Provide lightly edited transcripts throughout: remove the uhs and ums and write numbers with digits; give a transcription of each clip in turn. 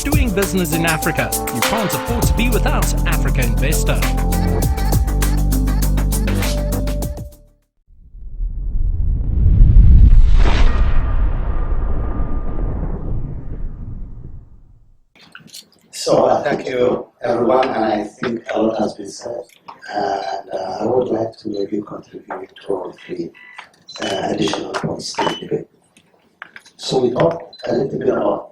doing business in Africa. You can't afford to be without Africa Investor. So thank you everyone, and I think a lot has been said. And I would like to maybe contribute 2 or 3 additional points to the debate. So we talked a little bit about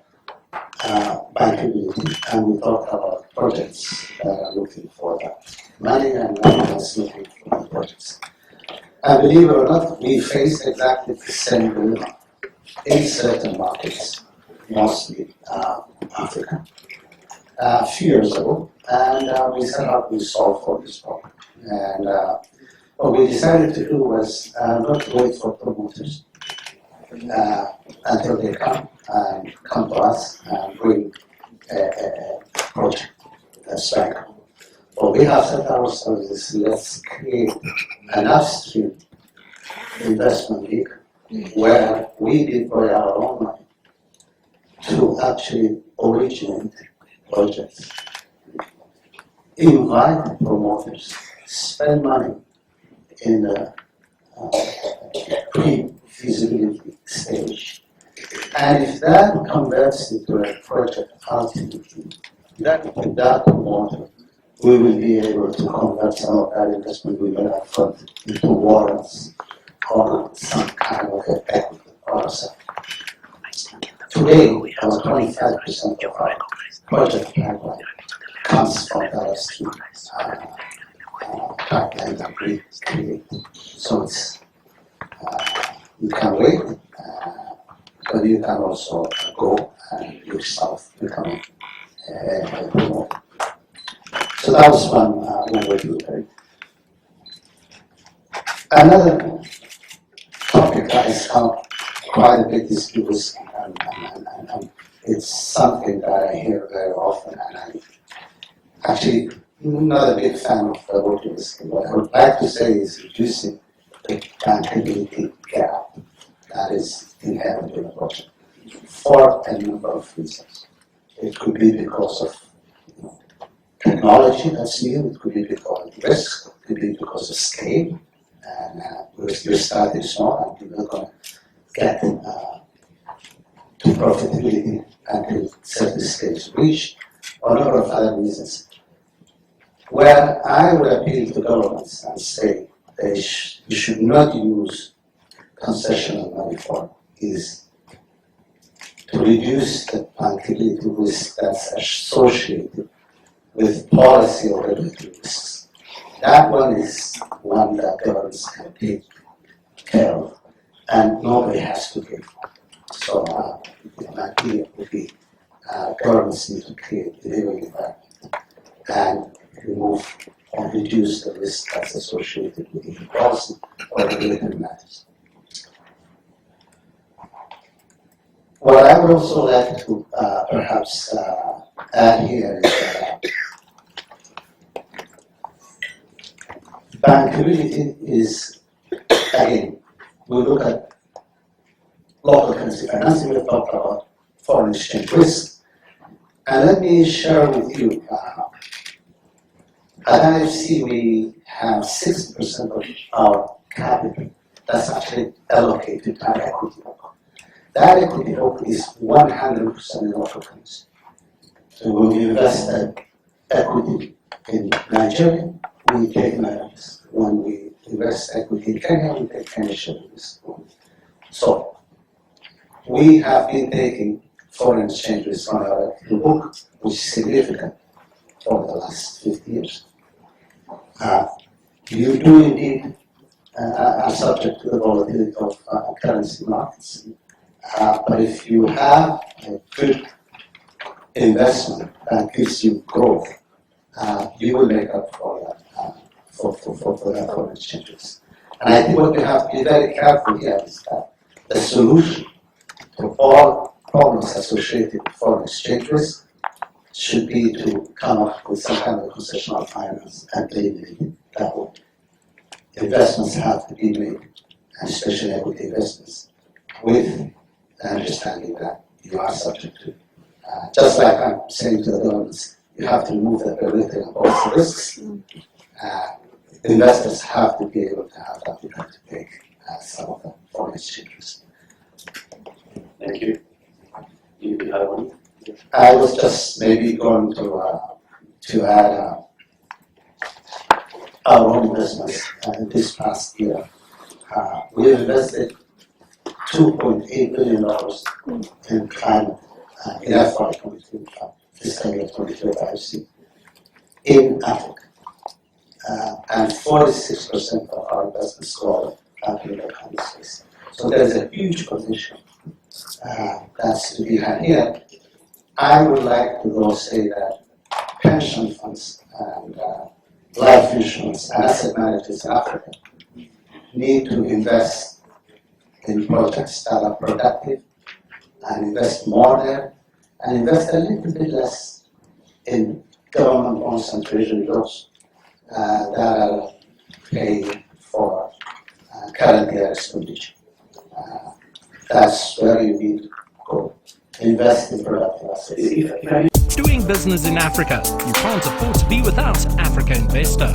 bankability, and we talked about projects that are looking for that money and money that's looking for the projects. And believe it or not, we face exactly the same dilemma in certain markets, mostly Africa. A few years ago, and we set out to solve for this problem. And what we decided to do was not to wait for promoters until they come to us and bring a project that's bankable. What we have set ourselves is let's create an upstream investment vehicle where we deploy our own money to actually originate projects, invite promoters, spend money in the pre-feasibility stage. And if that converts into a project ultimately, that promoter, we will be able to convert some of that investment we made up front into warrants or some kind of equity or something. Today, about 25% of our project pipeline comes from that upstream pipeline that we create. So it's, you can wait, but you can also go and yourself become a promoter. So that was one way to look at it. Another topic that has come quite a bit is risk, and it's something that I hear very often, and I'm actually not a big fan of the word risk. What I would like to say is reducing the bankability gap that is inherent in a project for a number of reasons. It could be because of technology that's new, it could be because of risk, it could be because of scale, and you're starting small and you're not going to get to profitability until certain stage reached, or a number of other reasons. Where I would appeal to governments and say you should not use concessional money for is to reduce the bankability risk that's associated with policy or regulatory risks. That one is one that governments can take care of, and nobody has to pay for. So my idea would be governments need to create a living environment and remove or reduce the risk that's associated with either policy or regulatory matters. What I would also like to perhaps add here is that bankability is, again, we look at local currency financing, we talked about foreign exchange risk. And let me share with you, at IFC we have 60% of our capital that's actually allocated to our equity book. That equity book is 100% in local currency. So when we invest equity in Nigeria, we take Naira risk. When we invest equity in Kenya, we take Kenya shilling risk. So we have been taking foreign exchange risk on our equity book, which is significant for the last 50 years. You do indeed are subject to the volatility of currency markets. But if you have a good investment that gives you growth, you will make up for that, for that foreign exchange risk. And I think what we have to be very careful here is that the solution to all problems associated with foreign exchange risk should be to come up with some kind of concessional finance and eliminate it that way. Investments have to be made, and especially equity investments, with the understanding that you are subject to Just like I'm saying to the governments, you have to remove the political and policy risks. Investors have to be able to have that to take some of the foreign exchange risks. Thank you. You have one? I was just maybe going to add our own investments this past year. We invested $2.8 billion in climate in FY23, fiscal year 2023, in Africa. And 46% of our investments go in the climate space. So there's a huge potential that's to be had here. I would like to though say that pension funds and life insurance and asset managers in Africa need to invest in projects that are productive and invest more there and invest a little bit less in government bonds and treasury bills that are paying for current year expenditure. That's where you need to go. Invest in productive assets. Doing business in Africa, you can't afford to be without Africa Investor.